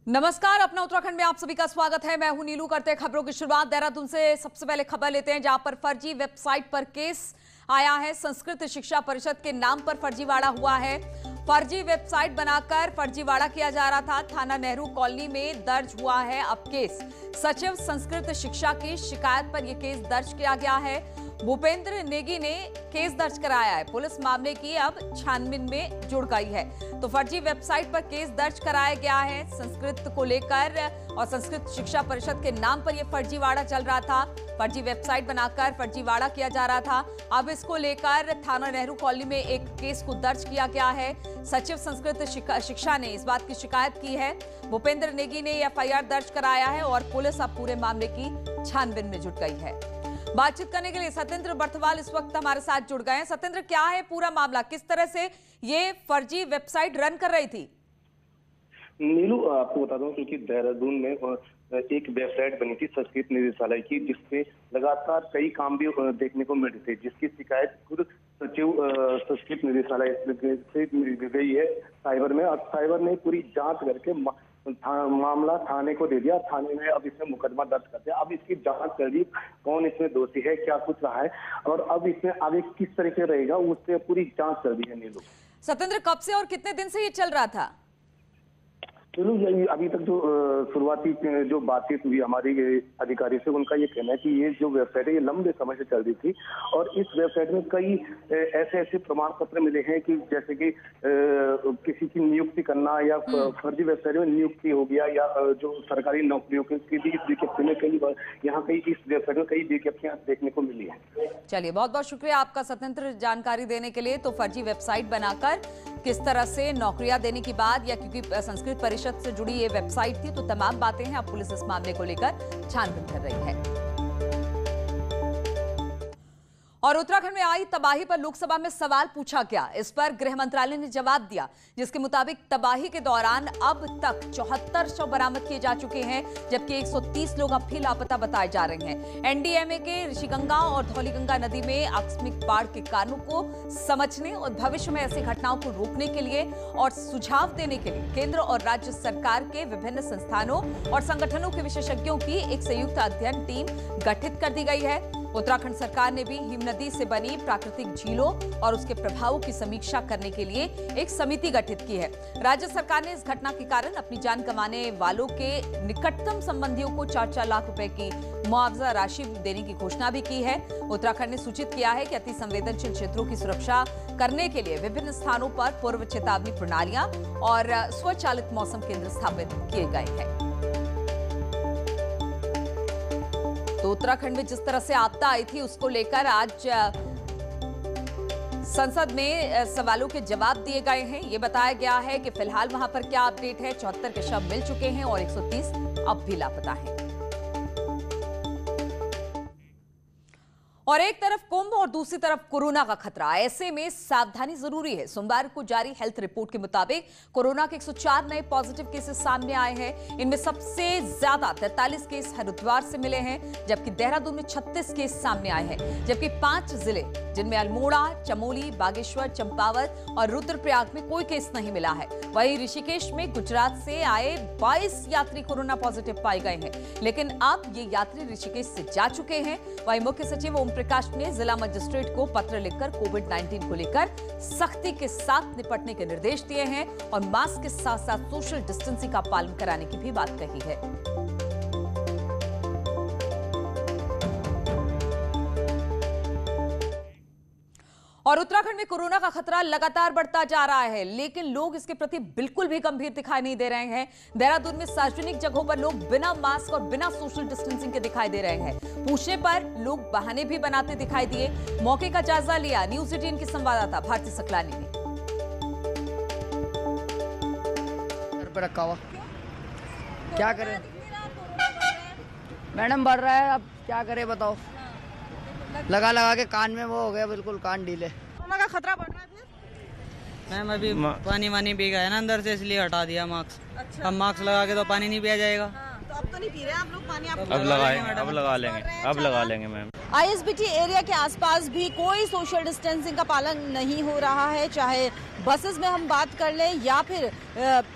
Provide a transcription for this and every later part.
नमस्कार, अपना उत्तराखंड में आप सभी का स्वागत है। मैं हूं नीलू। करते हैं खबरों की शुरुआत देहरादून से। सबसे पहले खबर लेते हैं जहां पर फर्जी वेबसाइट पर केस आया है। संस्कृत शिक्षा परिषद के नाम पर फर्जीवाड़ा हुआ है। फर्जी वेबसाइट बनाकर फर्जीवाड़ा किया जा रहा था। थाना नेहरू कॉलोनी में दर्ज हुआ है अब केस। सचिव संस्कृत शिक्षा की शिकायत पर यह केस दर्ज किया गया है। भूपेंद्र नेगी ने केस दर्ज कराया है। पुलिस मामले की अब छानबीन में जुड़ गई है। तो फर्जी वेबसाइट पर केस दर्ज कराया गया है संस्कृत को लेकर, और संस्कृत शिक्षा परिषद के नाम पर यह फर्जीवाड़ा चल रहा था। फर्जी वेबसाइट बनाकर फर्जीवाड़ा किया जा रहा था। अब इसको लेकर थाना नेहरू कॉलोनी में एक केस को दर्ज किया गया है। सचिव संस्कृत शिक्षा ने इस बात की शिकायत की है। भूपेंद्र नेगी ने एफआईआर दर्ज कराया है और पुलिस अब पूरे मामले की छानबीन में जुट गई है। बातचीत करने के लिए सत्येंद्र बर्थवाल इस वक्त हमारे साथ जुड़ गए हैं। सत्येंद्र, क्या है पूरा मामला, किस तरह से ये फर्जी वेबसाइट रन कर रही थी? नीलू, आपको बता दूं क्योंकि देहरादून में एक वेबसाइट बनी थी संस्कृत निदेशालय की, जिसपे लगातार कई काम भी देखने को मिल रहे थे, जिसकी शिकायत खुद सचिव संस्कृत निदेशालय से गई है साइबर में। और साइबर ने पूरी जांच करके मामला थाने को दे दिया। थाने ने अब इसमें मुकदमा दर्ज कर दिया। अब इसकी जांच कर दी, कौन इसमें दोषी है, क्या कुछ रहा है और अब इसमें आगे किस तरीके रहेगा, उससे पूरी जांच कर दी है। नीलू, सत्येंद्र, कब से और कितने दिन से ये चल रहा था? चलो, अभी तक जो शुरुआती जो बातचीत हुई हमारी अधिकारी से, उनका ये कहना है कि ये जो वेबसाइट है ये लंबे समय से चल रही थी और इस वेबसाइट में कई ऐसे प्रमाण पत्र मिले हैं कि जैसे कि किसी की नियुक्ति करना या फर्जी वेबसाइट में नियुक्ति हो गया, या जो सरकारी नौकरियों की भी इस विज्ञप्ति में कई इस वेबसाइट में कई विज्ञप्तियां देखने को मिली है। चलिए, बहुत बहुत शुक्रिया आपका सत्येंद्र जानकारी देने के लिए। तो फर्जी वेबसाइट बनाकर किस तरह से नौकरियां देने की बात, या क्योंकि संस्कृत परिषद से जुड़ी ये वेबसाइट थी, तो तमाम बातें हैं। अब पुलिस इस मामले को लेकर छानबीन कर रही है। और उत्तराखंड में आई तबाही पर लोकसभा में सवाल पूछा गया। इस पर गृह मंत्रालय ने जवाब दिया, जिसके मुताबिक तबाही के दौरान अब तक 74 शव बरामद किए जा चुके हैं, जबकि 130 लोग अब भी लापता बताए जा रहे हैं। एनडीएमए के ऋषिगंगा और धौलीगंगा नदी में आकस्मिक बाढ़ के कारणों को समझने और भविष्य में ऐसी घटनाओं को रोकने के लिए और सुझाव देने के लिए केंद्र और राज्य सरकार के विभिन्न संस्थानों और संगठनों के विशेषज्ञों की एक संयुक्त अध्ययन टीम गठित कर दी गई है। उत्तराखंड सरकार ने भी हिमनदी से बनी प्राकृतिक झीलों और उसके प्रभावों की समीक्षा करने के लिए एक समिति गठित की है। राज्य सरकार ने इस घटना के कारण अपनी जान गंवाने वालों के निकटतम संबंधियों को 4-4 लाख रुपए की मुआवजा राशि देने की घोषणा भी की है। उत्तराखंड ने सूचित किया है कि अति संवेदनशील क्षेत्रों की सुरक्षा करने के लिए विभिन्न स्थानों पर पूर्व चेतावनी प्रणालियां और स्वचालित मौसम केंद्र स्थापित किए गए हैं। तो उत्तराखंड में जिस तरह से आपदा आई थी, उसको लेकर आज संसद में सवालों के जवाब दिए गए हैं। ये बताया गया है कि फिलहाल वहां पर क्या अपडेट है। 74 के शव मिल चुके हैं और 130 अब भी लापता हैं। और एक तरफ कुंभ और दूसरी तरफ कोरोना का खतरा, ऐसे में सावधानी जरूरी है। सोमवार को जारी हेल्थ रिपोर्ट के मुताबिक कोरोना के 104 नए पॉजिटिव केसेस सामने आए हैं। इनमें सबसे ज्यादा 43 केस हरिद्वार से मिले हैं, जबकि देहरादून में 36 केस सामने आए हैं। जबकि 5 जिले जिनमें अल्मोड़ा, चमोली, बागेश्वर, चंपावत और रुद्रप्रयाग में कोई केस नहीं मिला है। वहीं ऋषिकेश में गुजरात से आए 22 यात्री कोरोना पॉजिटिव पाए गए हैं, लेकिन अब ये यात्री ऋषिकेश से जा चुके हैं। वहीं मुख्य सचिव ओम प्रकाश ने जिला मजिस्ट्रेट को पत्र लिखकर कोविड-19 को लेकर सख्ती के साथ निपटने के निर्देश दिए हैं और मास्क के साथ साथ सोशल डिस्टेंसिंग का पालन कराने की भी बात कही है। और उत्तराखंड में कोरोना का खतरा लगातार बढ़ता जा रहा है, लेकिन लोग इसके प्रति बिल्कुल भी गंभीर दिखाई नहीं दे रहे हैं। देहरादून में सार्वजनिक जगहों पर लोग बिना मास्क और बिना सोशल डिस्टेंसिंग के दिखाई दे रहे हैं। पूछने पर लोग बहाने भी बनाते दिखाई दिए। मौके का जायजा लिया न्यूज़ 18 की संवाददाता भारती सकलानी ने। घर पर रखा हुआ क्या करें मैडम, बढ़ रहा है, अब क्या करें बताओ। लगा के कान में वो हो गया, बिल्कुल कान ढीले। कोरोना का खतरा बढ़ रहा है फिर? मैम अभी पानी वानी पी गया है ना अंदर से, इसलिए हटा दिया मास्क। अच्छा। अब मास्क लगा के तो पानी नहीं पिया जाएगा। हाँ, तो अब तो नहीं पी रहे आप लोग पानी? अब लगा लेंगे मैम। आईएसबीटी एरिया के आसपास भी कोई सोशल डिस्टेंसिंग का पालन नहीं हो रहा है, चाहे बसेस में हम बात कर लें या फिर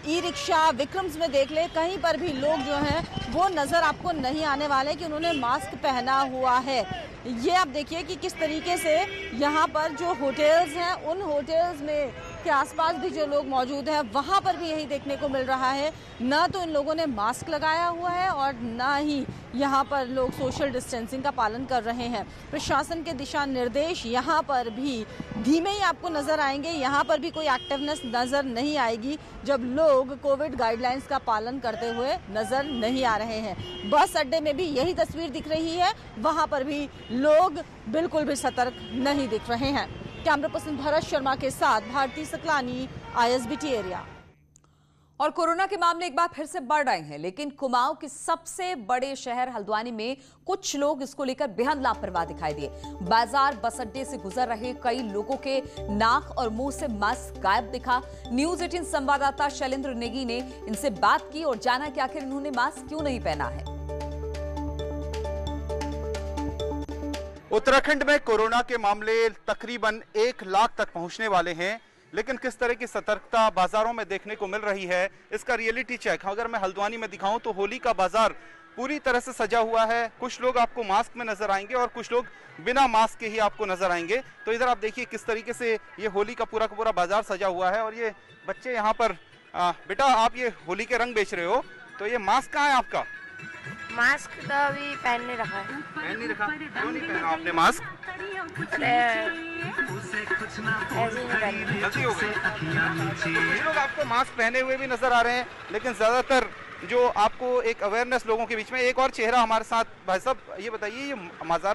ई रिक्शा विक्रम्स में देख लें, कहीं पर भी लोग जो हैं वो नज़र आपको नहीं आने वाले कि उन्होंने मास्क पहना हुआ है। ये आप देखिए कि किस तरीके से यहाँ पर जो होटल्स हैं उन होटल्स में के आसपास भी जो लोग मौजूद हैं वहाँ पर भी यही देखने को मिल रहा है, ना तो इन लोगों ने मास्क लगाया हुआ है और ना ही यहाँ पर लोग सोशल डिस्टेंसिंग का पालन कर रहे हैं। प्रशासन के दिशा निर्देश यहाँ पर भी धीमे ही आपको नज़र आएंगे, यहाँ पर भी कोई एक्टिवनेस नज़र नहीं आएगी जब लोग कोविड गाइडलाइंस का पालन करते हुए नज़र नहीं आ रहे हैं। बस अड्डे में भी यही तस्वीर दिख रही है, वहाँ पर भी लोग बिल्कुल भी सतर्क नहीं दिख रहे हैं। कैमरा पर्सन भरत शर्मा के साथ भारती सकलानी, ISBT एरिया। और कोरोना के मामले एक बार फिर से बढ़ रहे हैं, लेकिन कुमाऊं के सबसे बड़े शहर हल्द्वानी में कुछ लोग इसको लेकर बेहद लापरवाह दिखाई दिए। बाजार बस अड्डे से गुजर रहे कई लोगों के नाक और मुंह से मास्क गायब दिखा। न्यूज 18 संवाददाता शैलेंद्र नेगी ने इनसे बात की और जाना कि आखिर इन्होंने मास्क क्यों नहीं पहना है। उत्तराखंड में कोरोना के मामले तकरीबन 1 लाख तक पहुंचने वाले हैं, लेकिन किस तरह की सतर्कता बाजारों में देखने को मिल रही है इसका रियलिटी चेक अगर मैं हल्द्वानी में दिखाऊं तो होली का बाजार पूरी तरह से सजा हुआ है। कुछ लोग आपको मास्क में नजर आएंगे और कुछ लोग बिना मास्क के ही आपको नजर आएंगे। तो इधर आप देखिए किस तरीके से ये होली का पूरा बाजार सजा हुआ है और ये बच्चे यहाँ पर बेटा आप ये होली के रंग बेच रहे हो, तो ये मास्क कहाँ है आपका? मास्क तो अभी पहन नहीं रखा है। पहन नहीं रखा? क्यों नहीं पहना आपने मास्क? गलती हो गई। कुछ लोग आपको मास्क पहने हुए भी नजर आ रहे हैं, लेकिन ज्यादातर जो आपको एक अवेयरनेस लोगों के बीच में। एक और चेहरा हमारे साथ, भाई साहब ये बताइए, ये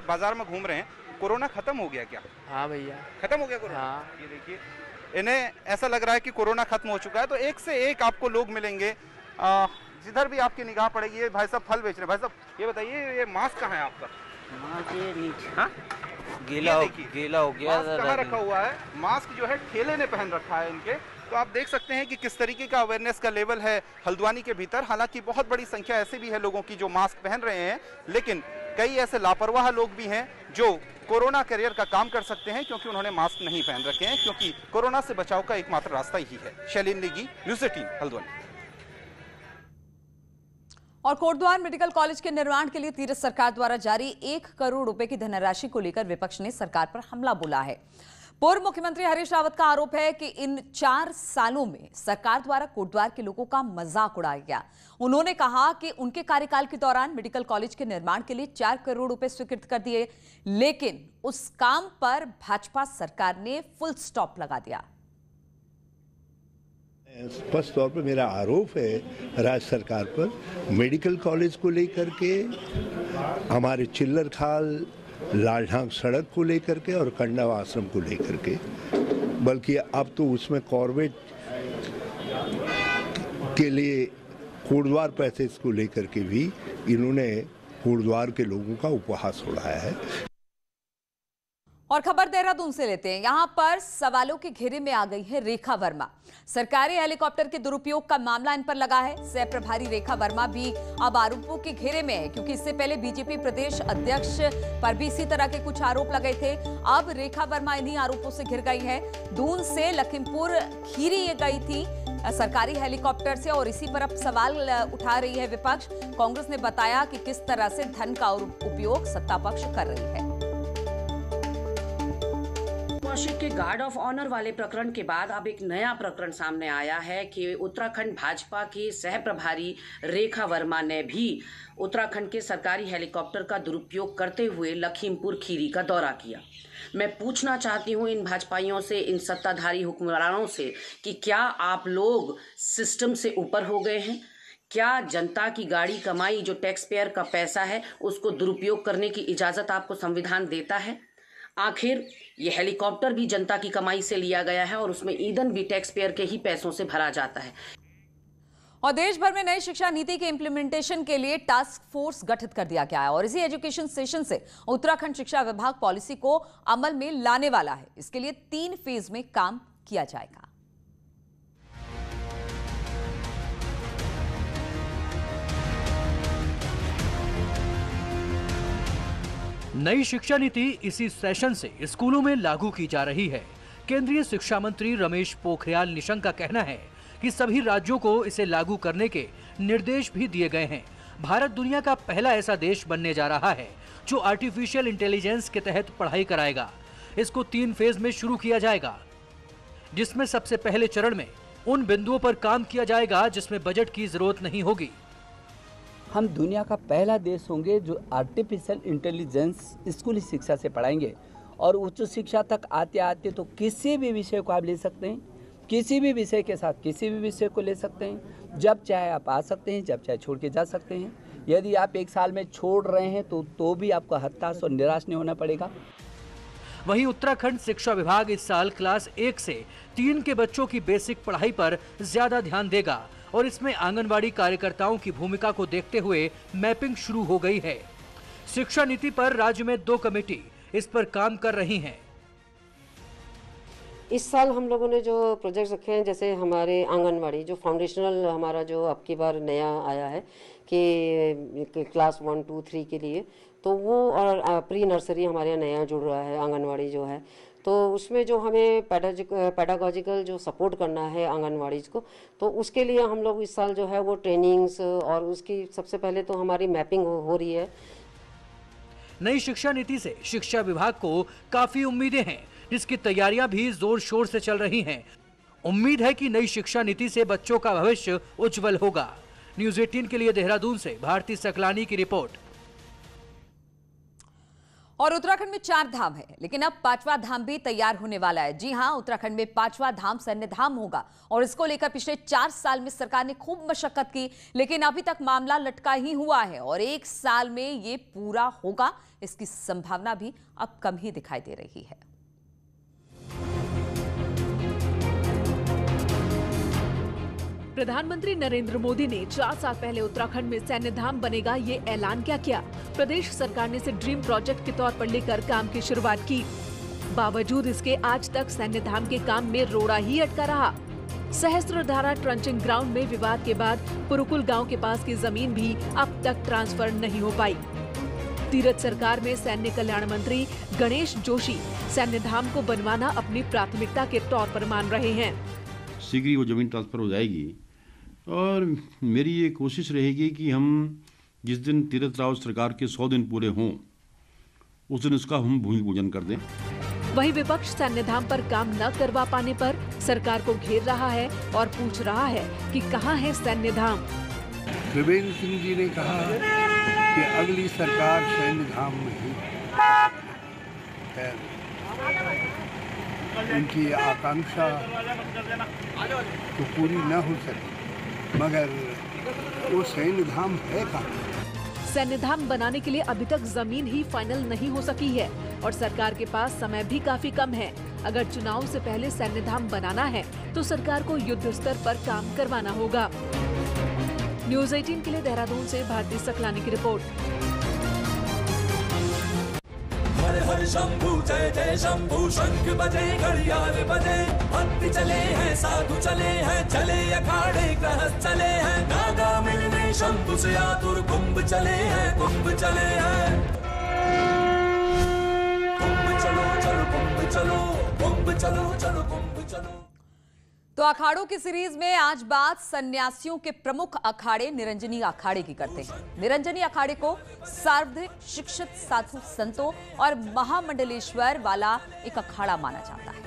बाजार में घूम रहे हैं, कोरोना खत्म हो गया क्या? हाँ भैया खत्म हो गया कोरोना। हाँ। ये देखिए इन्हें ऐसा लग रहा है कि कोरोना खत्म हो चुका है। तो एक से एक आपको लोग मिलेंगे, जिधर भी आपकी निगाह पड़ेगी। ये भाई साहब फल बेच रहे हैं। भाई साहब ये बताइए ये मास्क कहाँ है आपका? ये नीचे। हाँ? गीला हो गया। मास्क कहाँ रखा हुआ है? मास्क जो है ठेले ने पहन रखा है इनके। तो आप देख सकते हैं कि किस तरीके का अवेयरनेस का लेवल है हल्द्वानी के भीतर। हालांकि बहुत बड़ी संख्या ऐसे भी है लोगों की जो मास्क पहन रहे हैं, लेकिन कई ऐसे लापरवाह लोग भी हैं जो कोरोना कैरियर का काम कर सकते हैं क्योंकि उन्होंने मास्क नहीं पहन रखे हैं, क्योंकि कोरोना से बचाव का एकमात्र रास्ता ही है। शैलेंद्र नेगी, न्यूज़ 18 हल्द्वानी। और कोटद्वार मेडिकल कॉलेज के निर्माण के लिए तीरथ सरकार द्वारा जारी 1 करोड़ रुपए की धनराशि को लेकर विपक्ष ने सरकार पर हमला बोला है। पूर्व मुख्यमंत्री हरीश रावत का आरोप है कि इन 4 सालों में सरकार द्वारा कोटद्वार के लोगों का मजाक उड़ाया गया। उन्होंने कहा कि उनके कार्यकाल के दौरान मेडिकल कॉलेज के निर्माण के लिए 4 करोड़ रुपए स्वीकृत कर दिए, लेकिन उस काम पर भाजपा सरकार ने फुल स्टॉप लगा दिया। स्पष्ट तौर पर मेरा आरोप है राज्य सरकार पर, मेडिकल कॉलेज को लेकर के, हमारे चिल्लर खाल लालढांग सड़क को लेकर के और कंडा आश्रम को लेकर के, बल्कि अब तो उसमें कॉर्बेट के लिए कोटद्वार पैसेज को लेकर के भी इन्होंने कोटद्वार के लोगों का उपहास उड़ाया है। और खबर देहरादून से लेते हैं। यहां पर सवालों के घेरे में आ गई है रेखा वर्मा। सरकारी हेलीकॉप्टर के दुरुपयोग का मामला इन पर लगा है। सह प्रभारी रेखा वर्मा भी अब आरोपों के घेरे में है, क्योंकि इससे पहले बीजेपी प्रदेश अध्यक्ष पर भी इसी तरह के कुछ आरोप लगे थे। अब रेखा वर्मा इन्हीं आरोपों से घिर गई है। दून से लखीमपुर खीरी ये गई थी सरकारी हेलीकॉप्टर से, और इसी पर अब सवाल उठा रही है विपक्ष। कांग्रेस ने बताया कि किस तरह से धन का उपयोग सत्तापक्ष कर रही है। कौशिक के गार्ड ऑफ ऑनर वाले प्रकरण के बाद अब एक नया प्रकरण सामने आया है कि उत्तराखंड भाजपा की सह प्रभारी रेखा वर्मा ने भी उत्तराखंड के सरकारी हेलीकॉप्टर का दुरुपयोग करते हुए लखीमपुर खीरी का दौरा किया। मैं पूछना चाहती हूं इन भाजपाइयों से, इन सत्ताधारी हुक्मरानों से कि क्या आप लोग सिस्टम से ऊपर हो गए हैं? क्या जनता की गाड़ी कमाई जो टैक्स पेयर का पैसा है उसको दुरुपयोग करने की इजाजत आपको संविधान देता है? आखिर ये हेलीकॉप्टर भी जनता की कमाई से लिया गया है और उसमें ईंधन भी टैक्स पेयर के ही पैसों से भरा जाता है। और देश भर में नई शिक्षा नीति के इम्प्लीमेंटेशन के लिए टास्क फोर्स गठित कर दिया गया है और इसी एजुकेशन सेशन से उत्तराखंड शिक्षा विभाग पॉलिसी को अमल में लाने वाला है। इसके लिए 3 फेज में काम किया जाएगा। नई शिक्षा नीति इसी सेशन से स्कूलों में लागू की जा रही है। केंद्रीय शिक्षा मंत्री रमेश पोखरियाल निशंक का कहना है कि सभी राज्यों को इसे लागू करने के निर्देश भी दिए गए हैं। भारत दुनिया का पहला ऐसा देश बनने जा रहा है जो आर्टिफिशियल इंटेलिजेंस के तहत पढ़ाई कराएगा। इसको 3 फेज में शुरू किया जाएगा, जिसमें सबसे पहले चरण में उन बिंदुओं पर काम किया जाएगा जिसमें बजट की जरूरत नहीं होगी। हम दुनिया का पहला देश होंगे जो आर्टिफिशियल इंटेलिजेंस स्कूली शिक्षा से पढ़ाएंगे और उच्च शिक्षा तक आते आते तो किसी भी विषय को आप ले सकते हैं, किसी भी विषय के साथ किसी भी विषय को ले सकते हैं। जब चाहे आप आ सकते हैं, जब चाहे छोड़ के जा सकते हैं। यदि आप 1 साल में छोड़ रहे हैं तो भी आपको हताश और निराश नहीं होना पड़ेगा। वहीं उत्तराखंड शिक्षा विभाग इस साल क्लास 1 से 3 के बच्चों की बेसिक पढ़ाई पर ज्यादा ध्यान देगा और इसमें आंगनवाड़ी कार्यकर्ताओं की भूमिका को देखते हुए मैपिंग शुरू हो गई है। शिक्षा नीति पर राज्य में 2 कमेटी इस पर काम कर रही हैं। इस साल हम लोगों ने जो प्रोजेक्ट्स रखे हैं, जैसे हमारे आंगनवाड़ी जो फाउंडेशनल हमारा जो अब की बार नया आया है कि क्लास 1, 2, 3 के लिए, तो वो और प्री नर्सरी हमारे यहाँ नया जुड़ रहा है आंगनवाड़ी जो है, तो उसमें जो हमें पेडागोजिकल जो सपोर्ट करना है आंगनवाड़ी को, तो उसके लिए हम लोग इस साल जो है वो ट्रेनिंग्स और उसकी सबसे पहले तो हमारी मैपिंग हो रही है। नई शिक्षा नीति से शिक्षा विभाग को काफी उम्मीदें हैं, जिसकी तैयारियां भी जोर शोर से चल रही हैं। उम्मीद है कि नई शिक्षा नीति से बच्चों का भविष्य उज्जवल होगा। न्यूज़ 18 के लिए देहरादून से भारती सकलानी की रिपोर्ट। और उत्तराखंड में 4 धाम है, लेकिन अब 5वां धाम भी तैयार होने वाला है। जी हां, उत्तराखंड में 5वां धाम सैन्य धाम होगा और इसको लेकर पिछले 4 साल में सरकार ने खूब मशक्कत की, लेकिन अभी तक मामला लटका ही हुआ है और 1 साल में ये पूरा होगा, इसकी संभावना भी अब कम ही दिखाई दे रही है। प्रधानमंत्री नरेंद्र मोदी ने 4 साल पहले उत्तराखंड में सैन्य धाम बनेगा ये ऐलान क्या किया। प्रदेश सरकार ने इसे ड्रीम प्रोजेक्ट के तौर पर लेकर काम की शुरुआत की। बावजूद इसके आज तक सैन्य धाम के काम में रोड़ा ही अटका रहा। सहस्त्रधारा ट्रंचिंग ग्राउंड में विवाद के बाद पुरुकुल गांव के पास की जमीन भी अब तक ट्रांसफर नहीं हो पाई। तीरथ सरकार में सैन्य कल्याण मंत्री गणेश जोशी सैन्य धाम को बनवाना अपनी प्राथमिकता के तौर पर मान रहे हैं। शीघ्र ही वो जमीन ट्रांसफर हो जाएगी और मेरी ये कोशिश रहेगी कि हम जिस दिन तीरथ रावत सरकार के 100 दिन पूरे हों उस दिन उसका हम भूमि पूजन कर दें। वहीं विपक्ष सैन्य धाम पर काम न करवा पाने पर सरकार को घेर रहा है और पूछ रहा है कि कहां है सैन्य धाम। त्रिवेंद्र सिंह जी ने कहा कि अगली सरकार सैन्य धाम में ही है। उनकी आकांक्षा तो पूरी न हो सकी, मगर वो सैन्य धाम है कहाँ? सैन्य धाम बनाने के लिए अभी तक जमीन ही फाइनल नहीं हो सकी है और सरकार के पास समय भी काफी कम है। अगर चुनाव से पहले सैन्य धाम बनाना है तो सरकार को युद्ध स्तर पर काम करवाना होगा। न्यूज़ 18 के लिए देहरादून से भारती सकलानी की रिपोर्ट। हर हर शंभू जय जय शंभू, शंख बजे घड़ियाल बजे, भक्त चले हैं साधु चले हैं, चले अखाड़े गृहस्थ चले हैं, नागा मिलने शंभु से आतुर, कुंभ चले हैं कुंभ चले हैं। कुंभ चलो चलो कुंभ चलो, कुंभ चलो चलो कुंभ चलो। तो अखाड़ों की सीरीज में आज बात सन्यासियों के प्रमुख अखाड़े निरंजनी अखाड़े की करते हैं। निरंजनी अखाड़े को सार्वधिक शिक्षित साधु संतों और महामंडलेश्वर वाला एक अखाड़ा माना जाता है।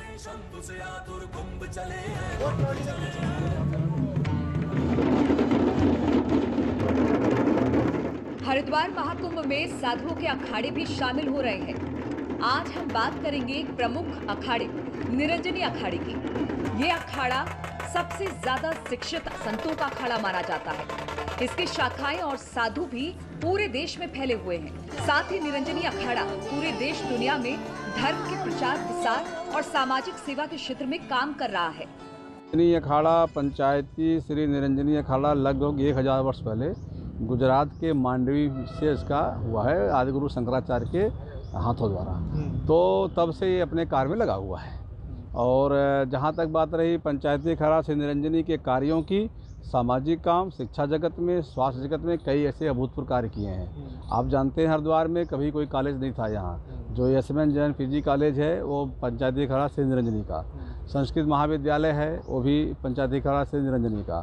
हरिद्वार महाकुंभ में साधुओं के अखाड़े भी शामिल हो रहे हैं। आज हम बात करेंगे एक प्रमुख अखाड़े निरंजनी अखाड़े की। ये अखाड़ा सबसे ज्यादा शिक्षित संतों का अखाड़ा माना जाता है। इसकी शाखाएं और साधु भी पूरे देश में फैले हुए हैं। साथ ही निरंजनी अखाड़ा पूरे देश दुनिया में धर्म के प्रचार प्रसार और सामाजिक सेवा के क्षेत्र में काम कर रहा है। निरंजनी अखाड़ा पंचायती श्री निरंजनी अखाड़ा लगभग 1000 वर्ष पहले गुजरात के मांडवी से इसका हुआ है, आदिगुरु शंकराचार्य के हाथों द्वारा। तो तब से ये अपने कार्य में लगा हुआ है। और जहाँ तक बात रही पंचायती अखाड़ा से निरंजनी के कार्यों की, सामाजिक काम, शिक्षा जगत में, स्वास्थ्य जगत में कई ऐसे अभूतपूर्व कार्य किए हैं। आप जानते हैं हरिद्वार में कभी कोई कॉलेज नहीं था यहाँ, जो यशवंत जैन पीजी कॉलेज है वो पंचायती अखाड़ा श्री निरंजनी का, संस्कृत महाविद्यालय है वो भी पंचायती अखाड़ा श्री निरंजनी का,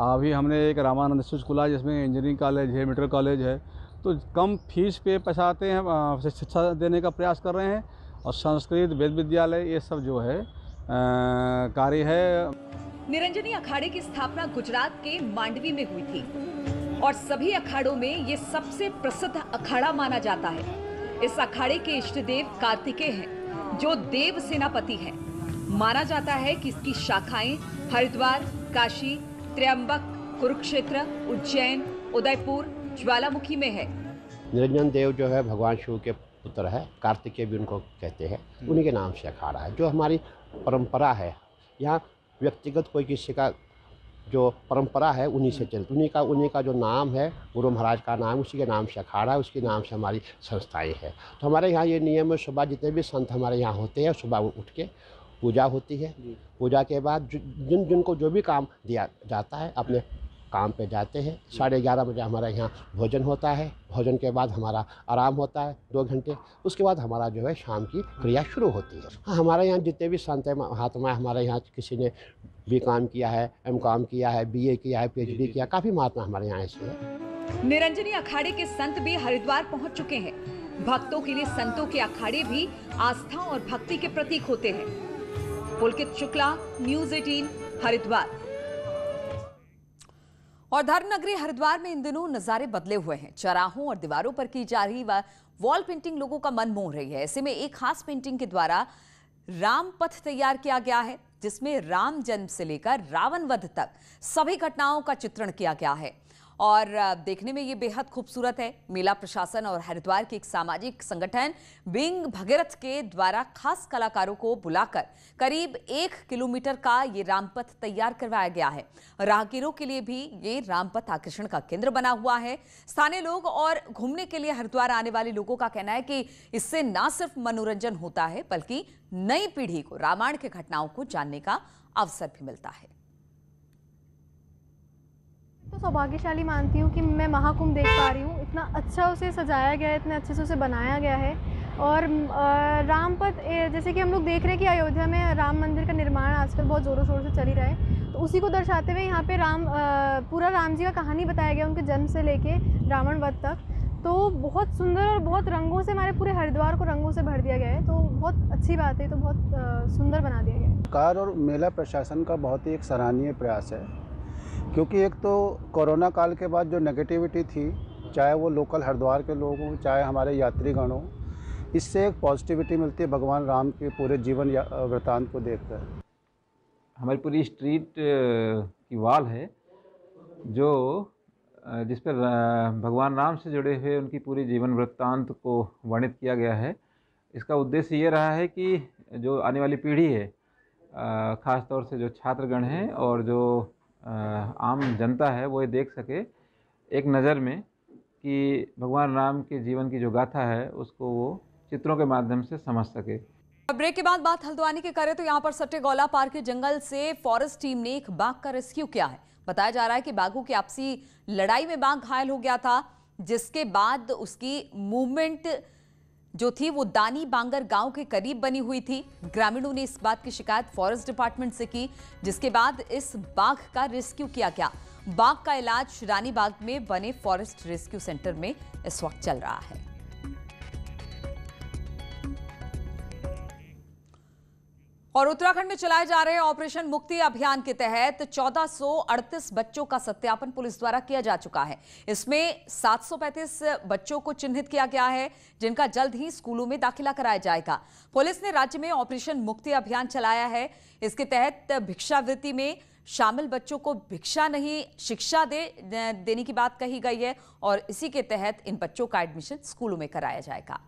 अभी हमने एक रामानंद इंस्टीट्यूट खोला जिसमें इंजीनियरिंग कॉलेज है, मेडिकल कॉलेज है। तो कम फीस पे पैसा आते हैं, शिक्षा देने का प्रयास कर रहे हैं। और संस्कृत वेद विद्यालय ये सब जो है कार्य है। निरंजनी अखाड़े की स्थापना गुजरात के मांडवी में हुई थी और सभी अखाड़ों में ये सबसे प्रसिद्ध अखाड़ा माना जाता है। इस अखाड़े के इष्ट देव कार्तिकेय हैं, जो देव सेनापति हैं। माना जाता है कि इसकी शाखाएं हरिद्वार, काशी, त्र्यंबक, कुरुक्षेत्र, उज्जैन, उदयपुर, ज्वालामुखी में है। निरंजन देव जो है भगवान शिव के पुत्र है, कार्तिकेय भी उनको कहते हैं, उन्हीं के नाम से अखाड़ा है। जो हमारी परंपरा है, यहाँ व्यक्तिगत कोई किसी का जो परंपरा है उन्हीं से चलती, उन्हीं का जो नाम है, गुरु महाराज का नाम, उसी के नाम से अखाड़ा है, उसके नाम से हमारी संस्थाएं है। तो हमारे यहाँ ये नियम है, सुबह जितने भी संत हमारे यहाँ होते हैं, सुबह उठ के पूजा होती है। पूजा के बाद जिनको जो भी काम दिया जाता है अपने काम पे जाते हैं। 11:30 बजे हमारा यहाँ भोजन होता है। भोजन के बाद हमारा आराम होता है 2 घंटे। उसके बाद हमारा जो है शाम की क्रिया शुरू होती है। हाँ, हमारे यहाँ जितने भी संत महात्मा, हमारे यहाँ किसी ने BCom किया है, MCom किया है, BA किया है, PhD किया, काफ़ी महात्मा हमारे यहाँ ऐसे है। निरंजनी अखाड़े के संत भी हरिद्वार पहुँच चुके हैं। भक्तों के लिए संतों के अखाड़े भी आस्था और भक्ति के प्रतीक होते हैं। पुलकित शुक्ला, न्यूज़ 18, हरिद्वार। और धर्म नगरी हरिद्वार में इन दिनों नजारे बदले हुए हैं। चौराहों और दीवारों पर की जा रही वॉल पेंटिंग लोगों का मन मोह रही है। ऐसे में एक खास पेंटिंग के द्वारा राम पथ तैयार किया गया है, जिसमें राम जन्म से लेकर रावण वध तक सभी घटनाओं का चित्रण किया गया है और देखने में ये बेहद खूबसूरत है। मेला प्रशासन और हरिद्वार के एक सामाजिक संगठन बिंग भगीरथ के द्वारा खास कलाकारों को बुलाकर करीब 1 किलोमीटर का ये रामपथ तैयार करवाया गया है। राहगीरों के लिए भी ये रामपथ आकर्षण का केंद्र बना हुआ है। स्थानीय लोग और घूमने के लिए हरिद्वार आने वाले लोगों का कहना है कि इससे न सिर्फ मनोरंजन होता है, बल्कि नई पीढ़ी को रामायण के घटनाओं को जानने का अवसर भी मिलता है। तो सौभाग्यशाली मानती हूँ कि मैं महाकुंभ देख पा रही हूँ। इतना अच्छा उसे सजाया गया है, इतने अच्छे से उसे बनाया गया है। और रामपथ, जैसे कि हम लोग देख रहे हैं कि अयोध्या में राम मंदिर का निर्माण आजकल बहुत ज़ोरों शोर से चल ही रहा है, तो उसी को दर्शाते हुए यहाँ पे पूरा राम जी का कहानी बताया गया, उनके जन्म से लेके रावण वध तक। तो बहुत सुंदर और बहुत रंगों से हमारे पूरे हरिद्वार को रंगों से भर दिया गया है। तो बहुत अच्छी बात है, तो बहुत सुंदर बना दिया गया है। सरकार और मेला प्रशासन का बहुत ही एक सराहनीय प्रयास है, क्योंकि एक तो कोरोना काल के बाद जो नेगेटिविटी थी, चाहे वो लोकल हरिद्वार के लोग हों, चाहे हमारे यात्रीगण हों, इससे एक पॉजिटिविटी मिलती है भगवान राम के पूरे जीवन वृत्तांत को देखकर। हमारी पूरी स्ट्रीट की वॉल है जो जिस पर भगवान राम से जुड़े हुए उनकी पूरी जीवन वृत्तांत को वर्णित किया गया है। इसका उद्देश्य ये रहा है कि जो आने वाली पीढ़ी है, ख़ास तौर से जो छात्रगण हैं और जो आम जनता है, वो ये देख सके एक नज़र में कि भगवान राम के जीवन की जो गाथा है उसको वो चित्रों के माध्यम से समझ सके। ब्रेक के बाद बात हल्द्वानी की करें तो यहाँ पर सट्टेगोला पार्क के जंगल से फॉरेस्ट टीम ने एक बाघ का रेस्क्यू किया है। बताया जा रहा है कि बाघों की आपसी लड़ाई में बाघ घायल हो गया था, जिसके बाद उसकी मूवमेंट जो थी वो दानी बांगर गांव के करीब बनी हुई थी। ग्रामीणों ने इस बात की शिकायत फॉरेस्ट डिपार्टमेंट से की, जिसके बाद इस बाघ का रेस्क्यू किया गया। बाघ का इलाज रानी बाग में बने फॉरेस्ट रेस्क्यू सेंटर में इस वक्त चल रहा है। और उत्तराखंड में चलाए जा रहे ऑपरेशन मुक्ति अभियान के तहत 1438 बच्चों का सत्यापन पुलिस द्वारा किया जा चुका है। इसमें 735 बच्चों को चिन्हित किया गया है, जिनका जल्द ही स्कूलों में दाखिला कराया जाएगा। पुलिस ने राज्य में ऑपरेशन मुक्ति अभियान चलाया है। इसके तहत भिक्षावृत्ति में शामिल बच्चों को भिक्षा नहीं शिक्षा देने की बात कही गई है और इसी के तहत इन बच्चों का एडमिशन स्कूलों में कराया जाएगा।